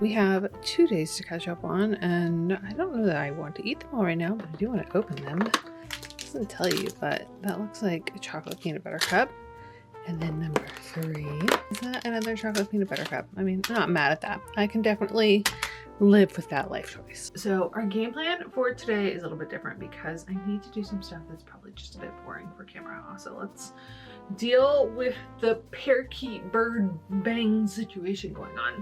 We have 2 days to catch up on, and I don't know that I want to eat them all right now, but I do want to open them. It doesn't tell you, but that looks like a chocolate peanut butter cup. And then number 3, is that another chocolate peanut butter cup? I mean, I'm not mad at that. I can definitely live with that life choice. So our game plan for today is a little bit different because I need to do some stuff that's probably just a bit boring for camera. So let's deal with the parakeet bird bang situation going on.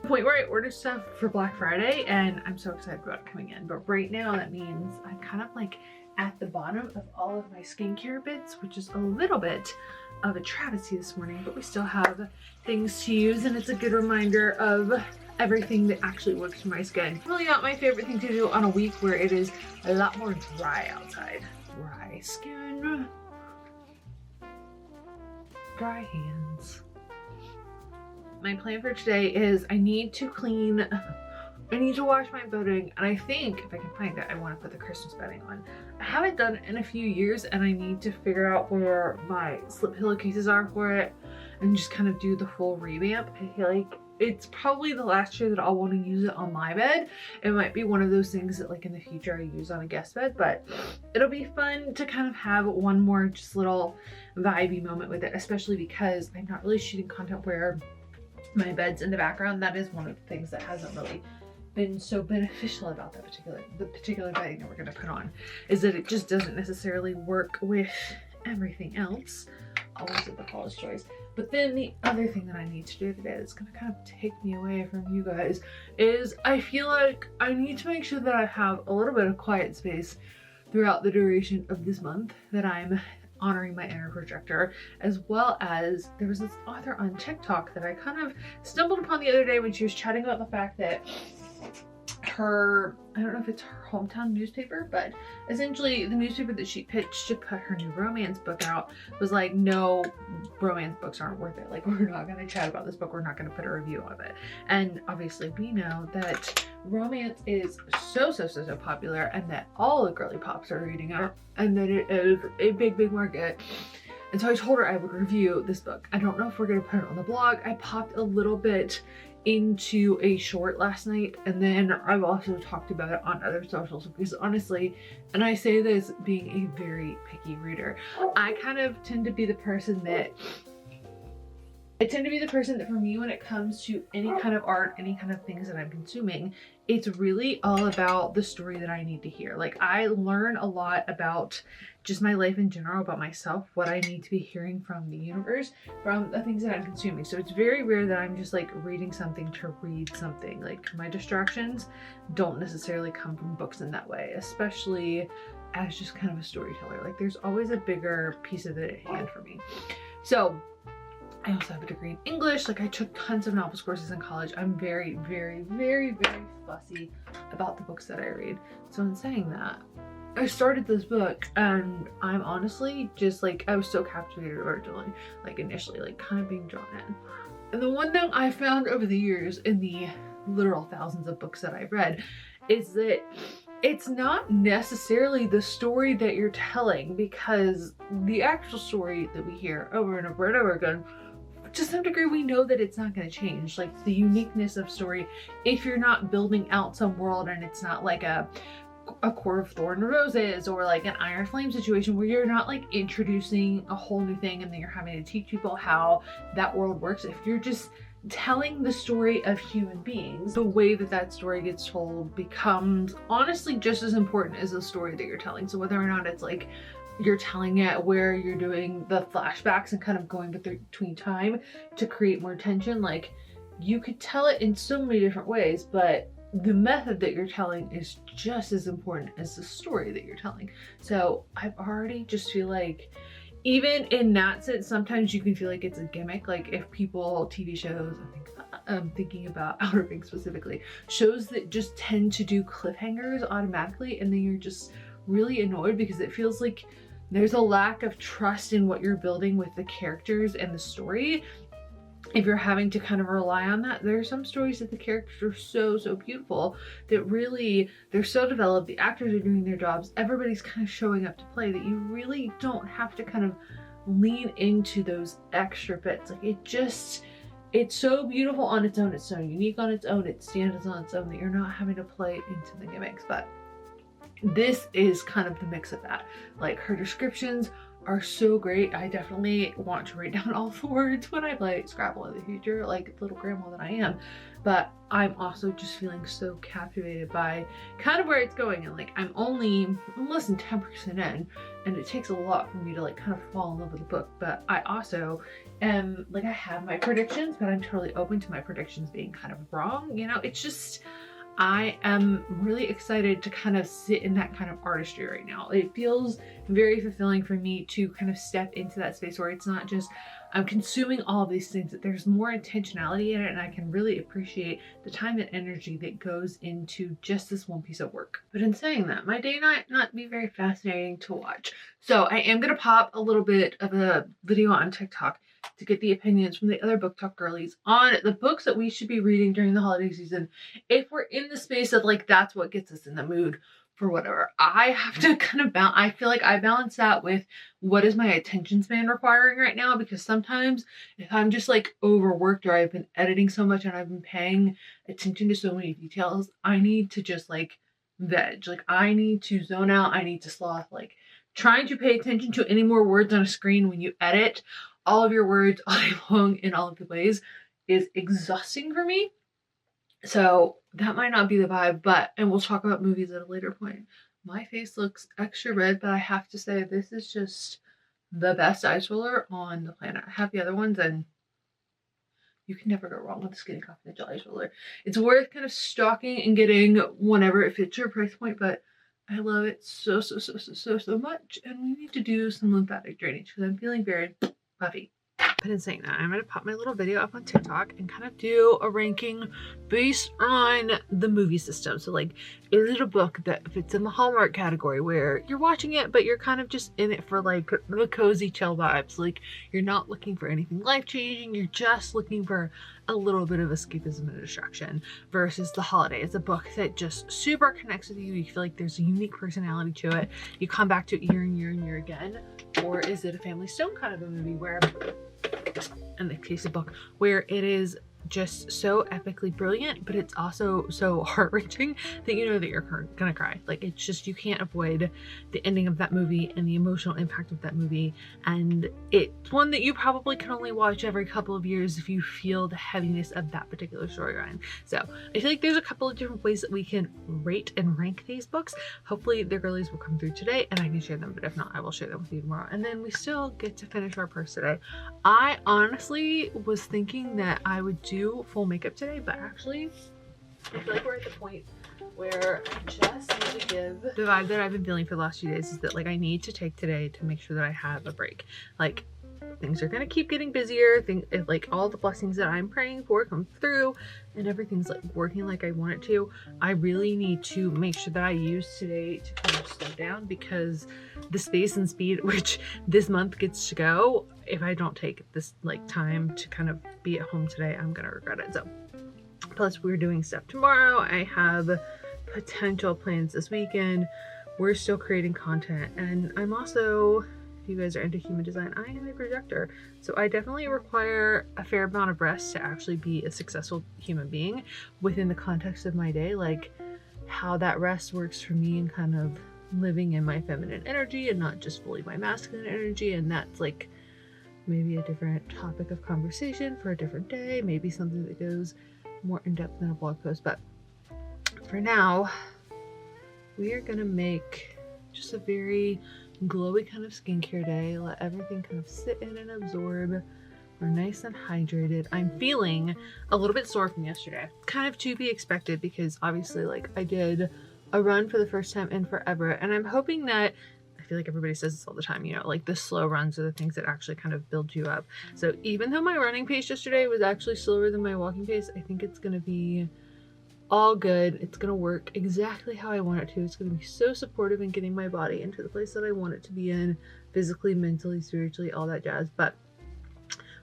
The point where I ordered stuff for Black Friday and I'm so excited about it coming in, but right now that means I'm kind of like at the bottom of all of my skincare bits, which is a little bit of a travesty this morning, but we still have things to use and it's a good reminder of everything that actually works for my skin. Really not my favorite thing to do on a week where it is a lot more dry outside. Dry skin, dry hands. My plan for today is I need to wash my bedding, and I think if I can find it, I want to put the Christmas bedding on. I haven't done it in a few years and I need to figure out where my slip pillowcases are for it and just kind of do the full revamp. I feel like it's probably the last year that I'll want to use it on my bed. It might be one of those things that like in the future I use on a guest bed, but it'll be fun to kind of have one more just little vibey moment with it, especially because I'm not really shooting content where my bed's in the background. That is one of the things that hasn't really been so beneficial about the particular bedding that we're going to put on, is that it just doesn't necessarily work with everything else. Always at the college choice. But then the other thing that I need to do today that's going to kind of take me away from you guys is I feel like I need to make sure that I have a little bit of quiet space throughout the duration of this month, that I'm honoring my inner projector, as well as there was this author on TikTok that I kind of stumbled upon the other day when she was chatting about the fact that her, I don't know if it's her hometown newspaper, but essentially the newspaper that she pitched to put her new romance book out was like, no, romance books aren't worth it. Like, we're not going to chat about this book. We're not going to put a review of it. And obviously we know that romance is so popular and that all the girly pops are reading it and that it is a big market. And so I told her I would review this book. I don't know if we're going to put it on the blog. I popped a little bit into a short last night, and then I've also talked about it on other socials, because honestly, and I say this being a very picky reader, I kind of tend to be the person that for me, when it comes to any kind of art, any kind of things that I'm consuming, it's really all about the story that I need to hear. Like, I learn a lot about just my life in general, about myself, what I need to be hearing from the universe, from the things that I'm consuming. So it's very rare that I'm just like reading something to read something. Like, my distractions don't necessarily come from books in that way, especially as just kind of a storyteller. Like, there's always a bigger piece of it at hand for me. So I also have a degree in English. Like, I took tons of novels courses in college. I'm very fussy about the books that I read. So in saying that, I started this book and I'm honestly just like, I was so captivated originally, like initially, like kind of being drawn in. And the one thing I found over the years in the literal thousands of books that I've read is that it's not necessarily the story that you're telling, because the actual story that we hear over and over and over again, to some degree, we know that it's not going to change. Like, the uniqueness of story, if you're not building out some world and it's not like a Court of Thorn and Roses or like an Iron Flame situation where you're not like introducing a whole new thing and then you're having to teach people how that world works. If you're just telling the story of human beings, the way that that story gets told becomes honestly just as important as the story that you're telling. So whether or not it's like you're telling it where you're doing the flashbacks and kind of going between time to create more tension, like, you could tell it in so many different ways, but the method that you're telling is just as important as the story that you're telling. So I've already just feel like, even in that sense, sometimes you can feel like it's a gimmick. Like, if people, TV shows, I'm thinking about Outer Banks specifically, shows that just tend to do cliffhangers automatically, and then you're just really annoyed because it feels like there's a lack of trust in what you're building with the characters and the story. If you're having to kind of rely on that, there are some stories that the characters are so beautiful that really, they're so developed, the actors are doing their jobs, everybody's kind of showing up to play, that you really don't have to kind of lean into those extra bits. Like, it just it's so beautiful on its own, it's so unique on its own, it stands on its own, that you're not having to play into the gimmicks. But this is kind of the mix of that. Like, her descriptions are so great. I definitely want to write down all the words when I play Scrabble in the future, like little grandma that I am. But I'm also just feeling so captivated by kind of where it's going. And like, I'm less than 10% in, and it takes a lot for me to like kind of fall in love with the book. But I also am like, I have my predictions, but I'm totally open to my predictions being kind of wrong. You know, it's just, I am really excited to kind of sit in that kind of artistry right now. It feels very fulfilling for me to kind of step into that space where it's not just I'm consuming all of these things, that there's more intentionality in it, and I can really appreciate the time and energy that goes into just this one piece of work. But in saying that, my day might not be very fascinating to watch. So I am going to pop a little bit of a video on TikTok to get the opinions from the other book talk girlies on the books that we should be reading during the holiday season. If we're in the space of like, that's what gets us in the mood for whatever. I have to kind of balance, I feel like I balance that with what is my attention span requiring right now, because sometimes if I'm just like overworked, or I've been editing so much and I've been paying attention to so many details, I need to just like veg. Like, I need to zone out, I need to sloth. Like, trying to pay attention to any more words on a screen when you edit all of your words all day long in all of the ways is exhausting for me. So that might not be the vibe, but, and we'll talk about movies at a later point. My face looks extra red, but I have to say this is just the best ice roller on the planet. I have the other ones, and you can never go wrong with the Skinny Confidential ice roller. It's worth kind of stalking and getting whenever it fits your price point, but I love it so much. And we need to do some lymphatic drainage because I'm feeling very puffy. But in saying that, I'm going to pop my little video up on TikTok and kind of do a ranking based on the movie system. So like, is it a book that fits in the Hallmark category where you're watching it, but you're kind of just in it for like the cozy chill vibes? Like, you're not looking for anything life-changing. You're just looking for a little bit of escapism and distraction. Versus The Holiday. It's a book that just super connects with you. You feel like there's a unique personality to it. You come back to it year and year and year again. Or is it a Family Stone kind of a movie where, in the case of book, where it is just so epically brilliant, but it's also so heart-wrenching that you know that you're gonna cry. Like, it's just, you can't avoid the ending of that movie and the emotional impact of that movie. And it's one that you probably can only watch every couple of years if you feel the heaviness of that particular storyline. So I feel like there's a couple of different ways that we can rate and rank these books. Hopefully the girlies will come through today and I can share them, but if not, I will share them with you tomorrow. And then we still get to finish our purse today. I honestly was thinking that I would do full makeup today, but actually I feel like we're at the point where I just need to give the vibe that I've been feeling for the last few days, is that like I need to take today to make sure that I have a break. Like, things are gonna keep getting busier, like all the blessings that I'm praying for come through and everything's like working like I want it to. I really need to make sure that I use today to kind of slow down, because the space and speed at which this month gets to go, if I don't take this like time to kind of be at home today, I'm gonna regret it. So plus we're doing stuff tomorrow. I have potential plans this weekend. We're still creating content, and I'm also, if you guys are into human design, I am a projector, so I definitely require a fair amount of rest to actually be a successful human being within the context of my day. Like, how that rest works for me and kind of living in my feminine energy and not just fully my masculine energy. And that's like maybe a different topic of conversation for a different day, maybe something that goes more in depth than a blog post. But for now, we are gonna make just a very glowy kind of skincare day. Let everything kind of sit in and absorb. We're nice and hydrated. I'm feeling a little bit sore from yesterday. Kind of to be expected, because obviously like I did a run for the first time in forever, and I'm hoping that, I feel like everybody says this all the time, you know, like the slow runs are the things that actually kind of build you up. So even though my running pace yesterday was actually slower than my walking pace, I think it's gonna be all good. It's gonna work exactly how I want it to. It's gonna be so supportive in getting my body into the place that I want it to be in, physically, mentally, spiritually, all that jazz. But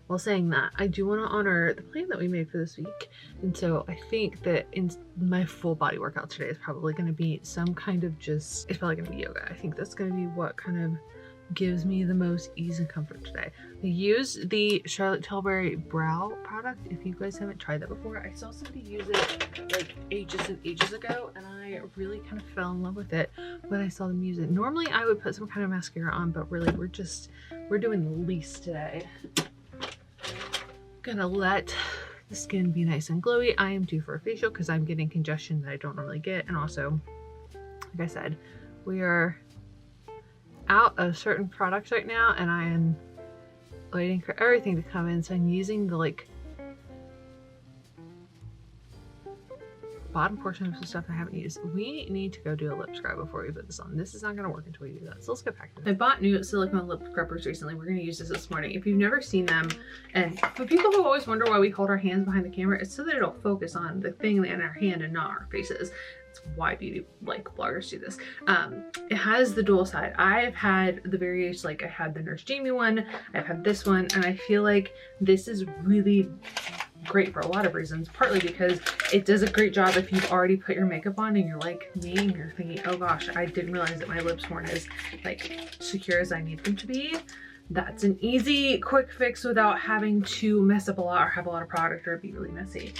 while saying that, I do want to honor the plan that we made for this week. And so I think that in my full body workout today is probably going to be some kind of just, it's probably going to be yoga. I think that's going to be what kind of gives me the most ease and comfort today. I used the Charlotte Tilbury brow product. If you guys haven't tried that before, I saw somebody use it like ages and ages ago, and I really kind of fell in love with it when I saw them use it. Normally I would put some kind of mascara on, but really we're doing the least today. Gonna let the skin be nice and glowy. I am due for a facial because I'm getting congestion that I don't normally get, and also, like I said, we are out of certain products right now, and I am waiting for everything to come in, so I'm using the like bottom portion of the stuff I haven't used. We need to go do a lip scrub before we put this on. This is not going to work until we do that, so let's get back to it. I bought new silicone lip scrubbers recently. We're going to use this morning. If you've never seen them, and for people who always wonder why we hold our hands behind the camera, it's so that it'll focus on the thing in our hand and not our faces. Why beauty like bloggers do this. It has the dual side. I've had the various, like I had the Nurse Jamie one, I've had this one, and I feel like this is really great for a lot of reasons, partly because it does a great job if you've already put your makeup on and you're like me and you're thinking, oh gosh, I didn't realize that my lips weren't as like secure as I need them to be. That's an easy quick fix without having to mess up a lot or have a lot of product or be really messy.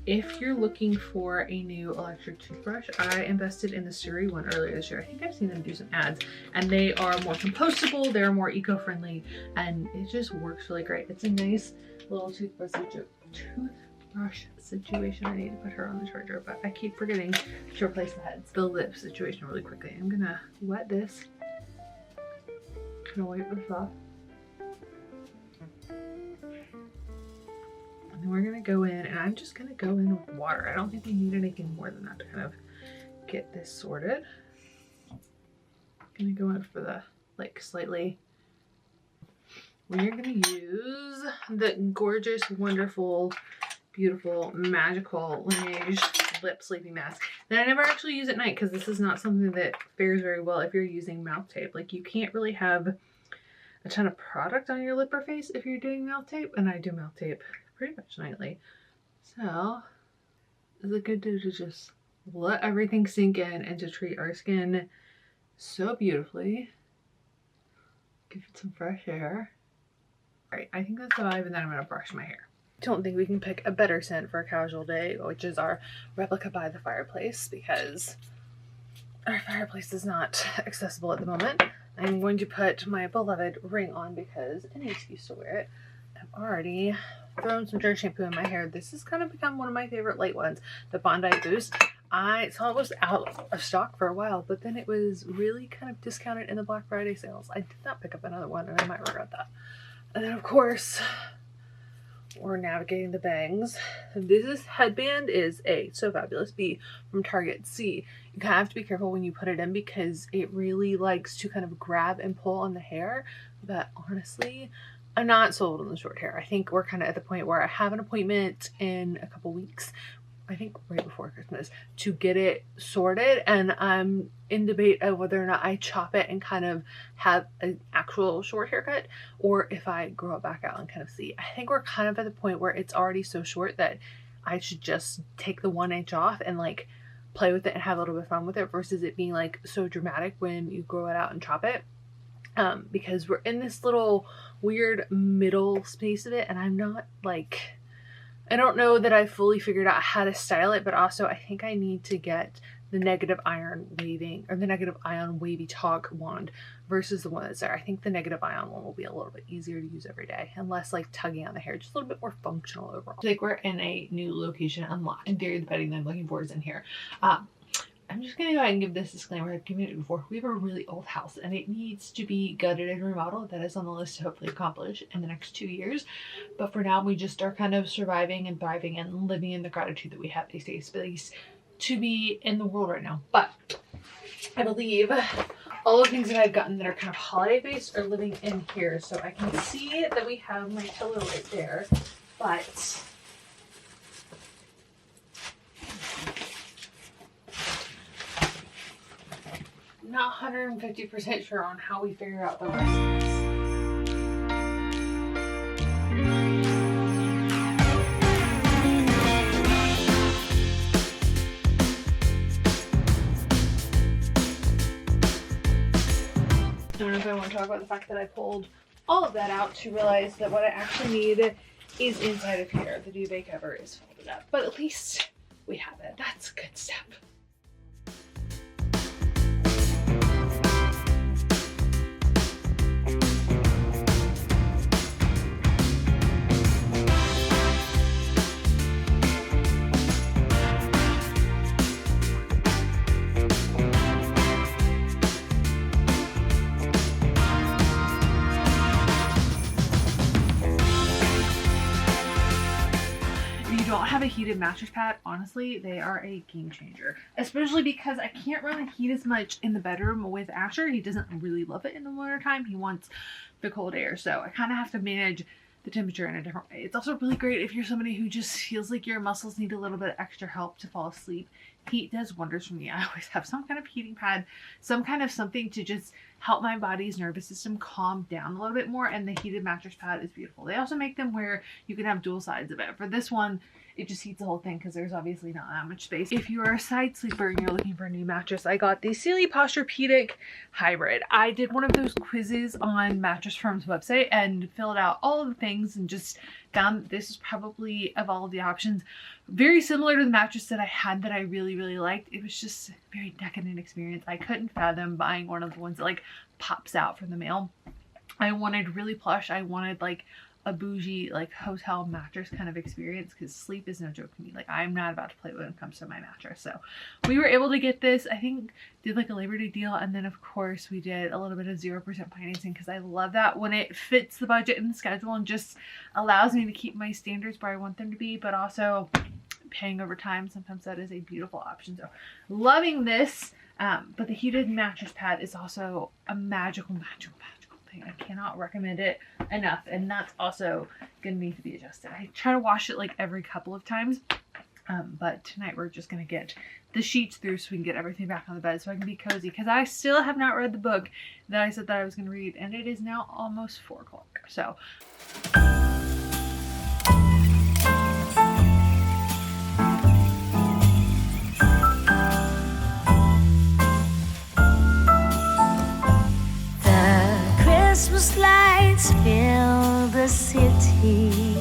If you're looking for a new electric toothbrush, I invested in the Suri one earlier this year. I think I've seen them do some ads, and they are more compostable, they're more eco-friendly, and it just works really great. It's a nice little toothbrush situation. I need to put her on the charger, but I keep forgetting to replace the heads. The lip situation really quickly. I'm gonna wet this. Gonna wipe this off. And then we're gonna go in, and I'm just gonna go in with water. I don't think we need anything more than that to kind of get this sorted. I'm gonna go in for the like slightly. We're gonna use the gorgeous, wonderful, beautiful, magical Laneige lip sleeping mask. And I never actually use at night because this is not something that fares very well if you're using mouth tape. Like you can't really have a ton of product on your lip or face if you're doing mouth tape, and I do mouth tape pretty much nightly. So it's a good day to just let everything sink in and to treat our skin so beautifully. Give it some fresh air. All right, I think that's the vibe, and then I'm gonna brush my hair. Don't think we can pick a better scent for a casual day, which is our replica by the fireplace, because our fireplace is not accessible at the moment. I'm going to put my beloved ring on because any excuse to wear it. I've already thrown some dirt shampoo in my hair. This has kind of become one of my favorite light ones, the Bondi Boost. I saw it was out of stock for a while, but then it was really kind of discounted in the Black Friday sales. I did not pick up another one, and I might regret that. And then of course, we're navigating the bangs. This headband is A, So Fabulous, B, from Target, C. You kind of have to be careful when you put it in because it really likes to kind of grab and pull on the hair. But honestly, I'm not sold on the short hair. I think we're kind of at the point where I have an appointment in a couple weeks, I think right before Christmas, to get it sorted, and I'm in debate of whether or not I chop it and kind of have an actual short haircut, or if I grow it back out and kind of see. I think we're kind of at the point where it's already so short that I should just take the 1 inch off and like play with it and have a little bit of fun with it, versus it being like so dramatic when you grow it out and chop it. Because we're in this little weird middle space of it, and I'm not like, I don't know that I fully figured out how to style it, but also I think I need to get the negative ion waving, or the negative ion wavy talk wand versus the one that's there. I think the negative ion one will be a little bit easier to use every day and less like tugging on the hair, just a little bit more functional overall. Like we're in a new location unlocked. In theory, the bedding that I'm looking for is in here. I'm just gonna go ahead and give this disclaimer. I've given it before. We have a really old house and it needs to be gutted and remodeled. That is on the list to hopefully accomplish in the next 2 years. But for now, we just are kind of surviving and thriving and living in the gratitude that we have a safe space to be in the world right now. But I believe all the things that I've gotten that are kind of holiday based are living in here. So I can see that we have my pillow right there, but not 150% sure on how we figure out the rest of this. I don't know if I want want to talk about the fact that I pulled all of that out to realize that what I actually need is inside of here. The duvet cover is folded up, but at least we have it. That's a good step. Don't have a heated mattress pad, honestly, they are a game changer, especially because I can't really heat as much in the bedroom with Asher. He doesn't really love it in the winter time. He wants the cold air, so I kind of have to manage the temperature in a different way. It's also really great if you're somebody who just feels like your muscles need a little bit of extra help to fall asleep. Heat does wonders for me. I always have some kind of heating pad, some kind of something to just help my body's nervous system calm down a little bit more, and the heated mattress pad is beautiful. They also make them where you can have dual sides of it. For this one, it just heats the whole thing because there's obviously not that much space. If you are a side sleeper and you're looking for a new mattress, I got the Sealy Posturepedic Hybrid. I did one of those quizzes on Mattress Firm's website and filled out all of the things and just found that this is probably, of all of the options, very similar to the mattress that I had that I really, really liked. It was just a very decadent experience. I couldn't fathom buying one of the ones that like pops out from the mail. I wanted really plush. I wanted like a bougie like hotel mattress kind of experience because sleep is no joke to me. Like, I'm not about to play when it comes to my mattress. So we were able to get this. I think did like a Labor Day deal, and then of course we did a little bit of 0% financing because I love that when it fits the budget and the schedule and just allows me to keep my standards where I want them to be, but also paying over time. Sometimes that is a beautiful option. So loving this, but the heated mattress pad is also a magical thing. I cannot recommend it enough, and that's also gonna need to be adjusted. I try to wash it like every couple of times, but tonight we're just gonna get the sheets through so we can get everything back on the bed so I can be cozy, because I still have not read the book that I said that I was gonna read, and it is now almost 4 o'clock. So Christmas lights fill the city.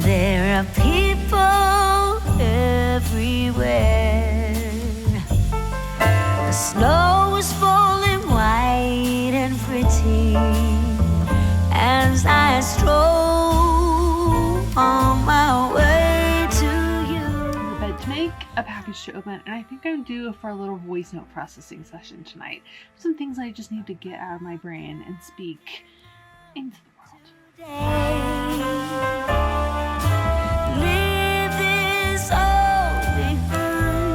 There are people everywhere. The snow is falling white and pretty as I stroll on my way to you. The bed to make, a package to open, and I think I'm due for a little voice note processing session tonight. Some things I just need to get out of my brain and speak into the world. Leave this all behind.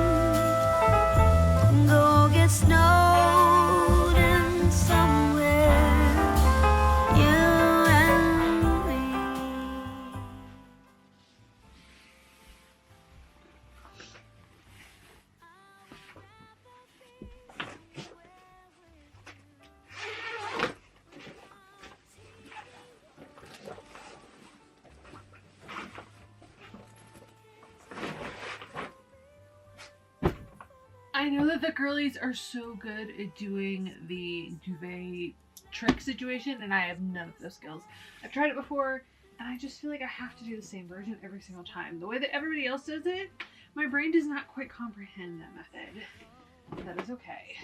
Go get snowed in somewhere, you and me. I know that the girlies are so good at doing the duvet trick situation, and I have none of those skills. I've tried it before, and I just feel like I have to do the same version every single time. The way that everybody else does it, my brain does not quite comprehend that method. That is okay.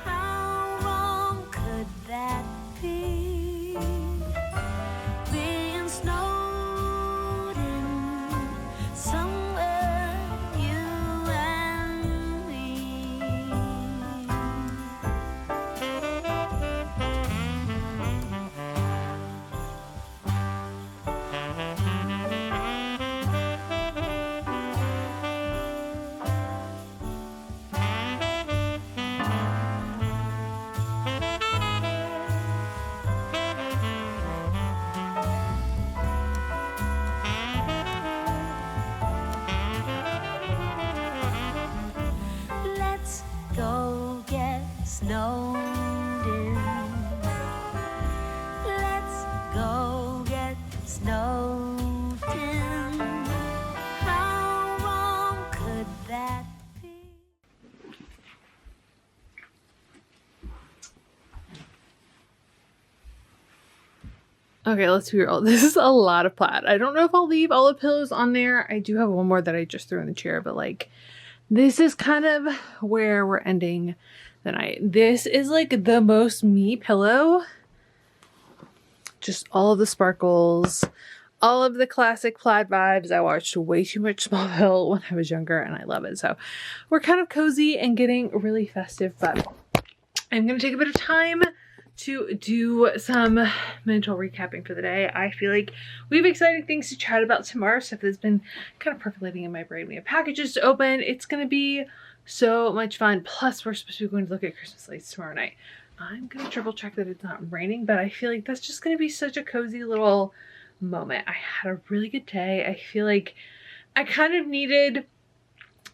How wrong could that be? Being snowed in somewhere, you and me. Okay, let's be real. This is a lot of plaid. I don't know if I'll leave all the pillows on there. I do have one more that I just threw in the chair, but like this is kind of where we're ending the night. This is like the most me pillow. Just all of the sparkles, all of the classic plaid vibes. I watched way too much Smallville when I was younger and I love it. So we're kind of cozy and getting really festive, but I'm going to take a bit of time to do some mental recapping for the day. I feel like we have exciting things to chat about tomorrow, stuff that's been kind of percolating in my brain. We have packages to open. It's going to be so much fun. Plus, we're supposed to be going to look at Christmas lights tomorrow night. I'm going to triple check that it's not raining, but I feel like that's just going to be such a cozy little moment. I had a really good day. I feel like I kind of needed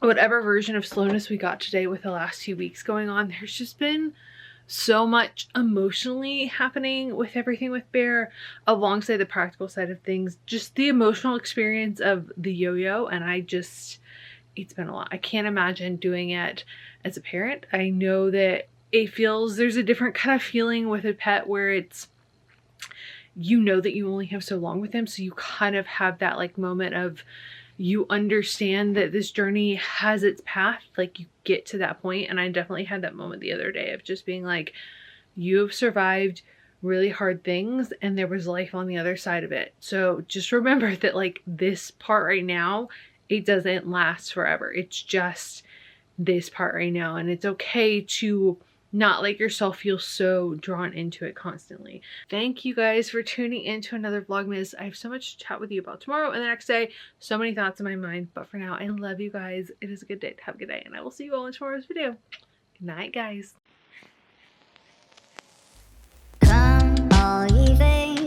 whatever version of slowness we got today with the last 2 weeks going on. There's just been so much emotionally happening with everything with Bear, alongside the practical side of things. Just the emotional experience of the yo-yo, and it's been a lot. I can't imagine doing it as a parent. I know that there's a different kind of feeling with a pet where it's, you know that you only have so long with them, so you kind of have that like moment of, you understand that this journey has its path, like you get to that point. And I definitely had that moment the other day of just being like, you have survived really hard things and there was life on the other side of it. So just remember that like this part right now, it doesn't last forever. It's just this part right now, and it's okay to not let yourself feel so drawn into it constantly. Thank you guys for tuning in to another Vlogmas. I have so much to chat with you about tomorrow and the next day. So many thoughts in my mind, but for now, I love you guys. It is a good day. Have a good day, and I will see you all in tomorrow's video. Good night, guys. Come, all ye things.